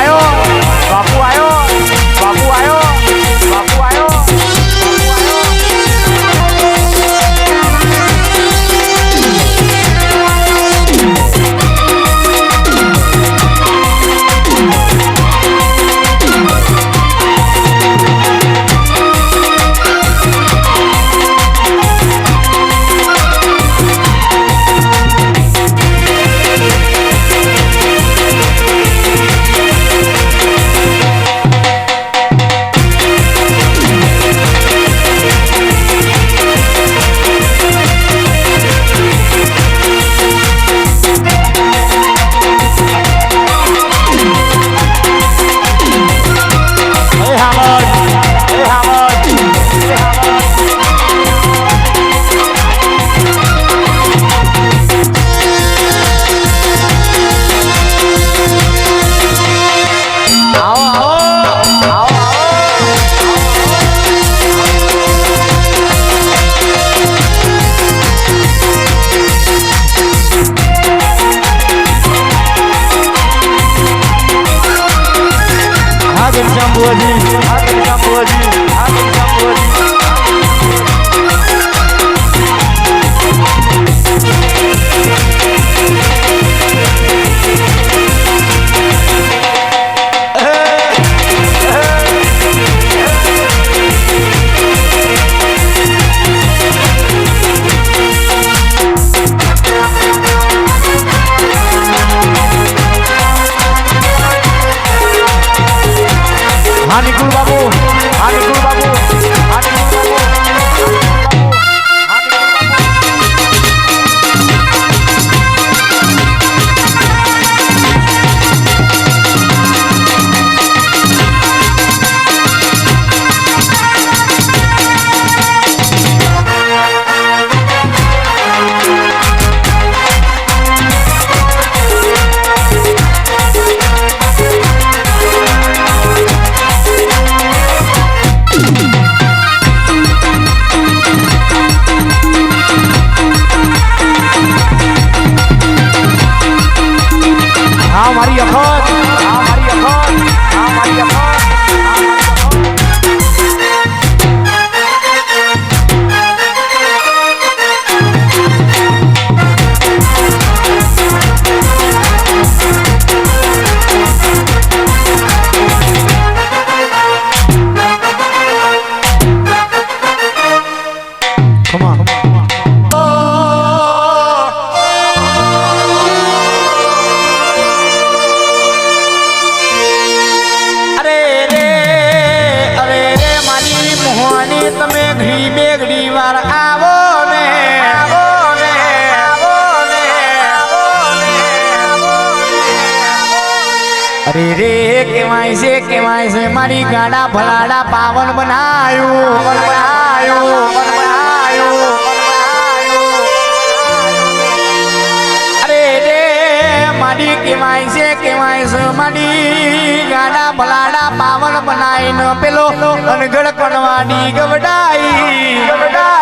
આયો બાપુ આયો બાપુ આયો બાપુ આયો अरे रे केवाय से मारी गाड़ा भलाड़ा पावन बनायो अरे रे मारी केवाय से मारी गाड़ा भलाड़ा पावन बनाई न पेलो अनगढ़ कनवानी गवडाई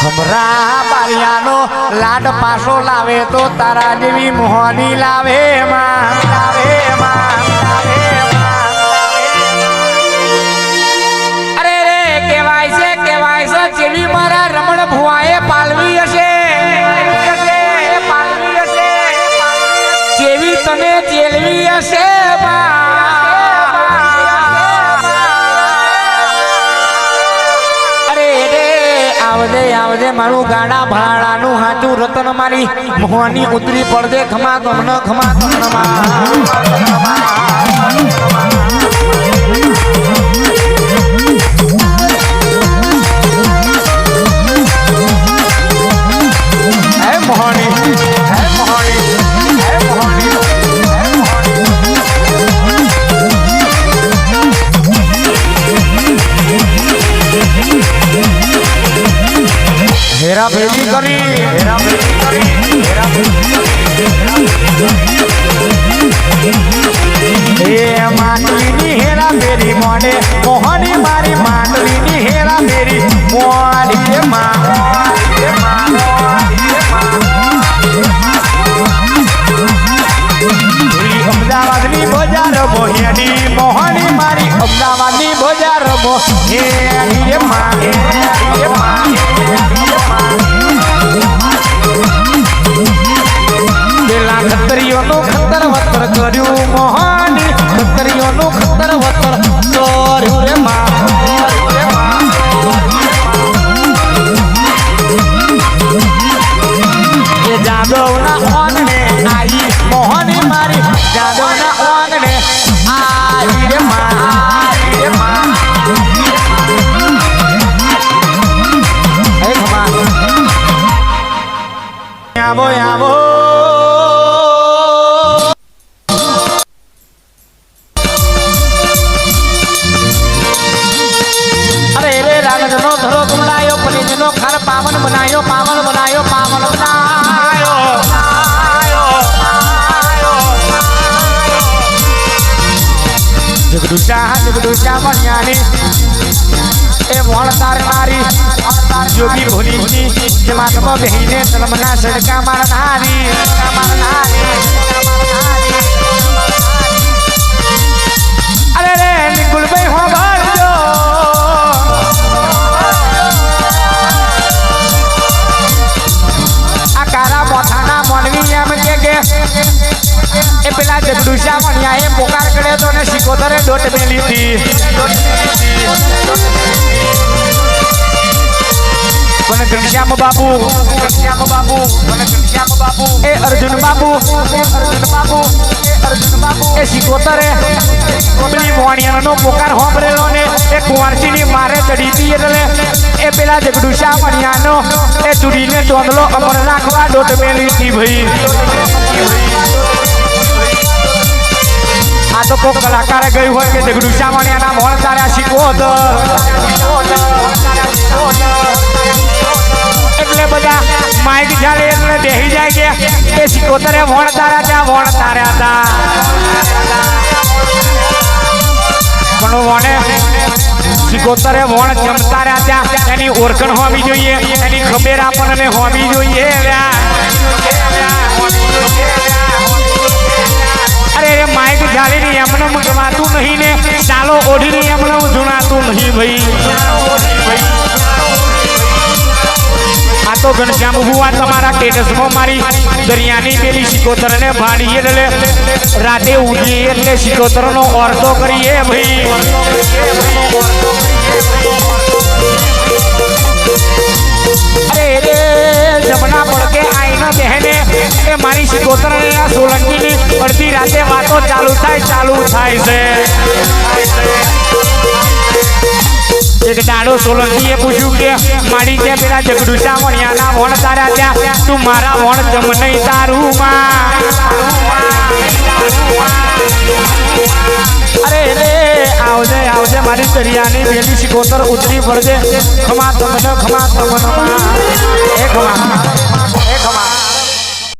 हमरा बारियानो लाड पासो लावे तो तारा देवी मोहनी लावे अरे रे केवाय से चेवी मारा रमण भुआए पालवी हशे चेवी तने चेलवी हशे आवदे मारू गाड़ा भाड़ानु हाचू रतन मारी मोहनी उतरी पड़दे खमा गमन हेरा फेरी करी माटली हेरा फेरी मोडे मोहनी मारी माटली हेरा फेरी मोड़ी હેડી મોહની મારી અમદાવાદની બજારમાં હેડી રે માં હેડી રે માં પેલા ખતરીઓનું ખતર વતર કર્યું મોહની ખતરીઓનું ખતર વતર કર્યું રે માં એ જાદવના ઓનને આઈ મોહની મારી જાદવના ઓનને આઈ રે માં આઈ રે માં એ ખમા આવો આવો पावन बनायो पावन बनायो पावन बनायो जगदूषा मनियानी ए वण तार नारी जोगी भोली जमातमा बहिने तलमना सड़का मारनारी अरे रे निकुल भाई हो भरजो ए पेला जगदूषा मनिया ए पोकार करे तो ने सिकोतरे डोट मेली थी कोने घनश्याम बाबू ए अर्जुन बाबू ए सिकोतरे कोबली मोणिया नो पोकार होंबरेलो ने ए कुंवरसी ની મારે ચડી હતી એટલે એ પેલા જગદૂષા મનિયા નો એ ચૂડીને ચોંદલો અમર રાખવા ડોટ મેલી હતી ભાઈ આ તો કોઈ કલાકારે ગયું હોય કે જગદૂષા મણિયાના મોણ તાર્યા શીખવો એટલે બધા માઇક ચાલે એટલે બેહી જાય કે શીખોતરે મોણ તાર્યા ત્યાં મોણ તાર્યા હતા પણ મોણે શીખોતરે મોણ જમતા રહ્યા ત્યાં એની ઓળખણ હોવી જોઈએ એની ખબર આપણને હોવી જોઈએ अरे रे माइक जाली नहीं हमने मुझमातू नहीं ने सालो ओढ़ी नहीं हमने मुझमातू नहीं भाई आ तो घनश्याम बुआ तुम्हारा स्टेटस में मारी दरियानी पेली सिकोतर ने भाड़ी એટલે રાતે ઉઠી એટલે સિકોતર નો ઓરતો કરીએ ભાઈ अरे रे जमना पड़ के आई ना बहने ए मारी सिकोतर ने सोलंकी ની અડધી રાતે વાતો ચાલુ થાય છે एक दाड़ो सोलंकी पूछ्યું કે મારી કે પેલા જગદૂષા મણિયાના વણ તાર્યા ત્યાં તું મારા વણ જમ નહીં તારું માં अरे रे आवजे मारी दरियानी बेली सिकोतर उतरी પડજે ખમા તમને માં એ ખમા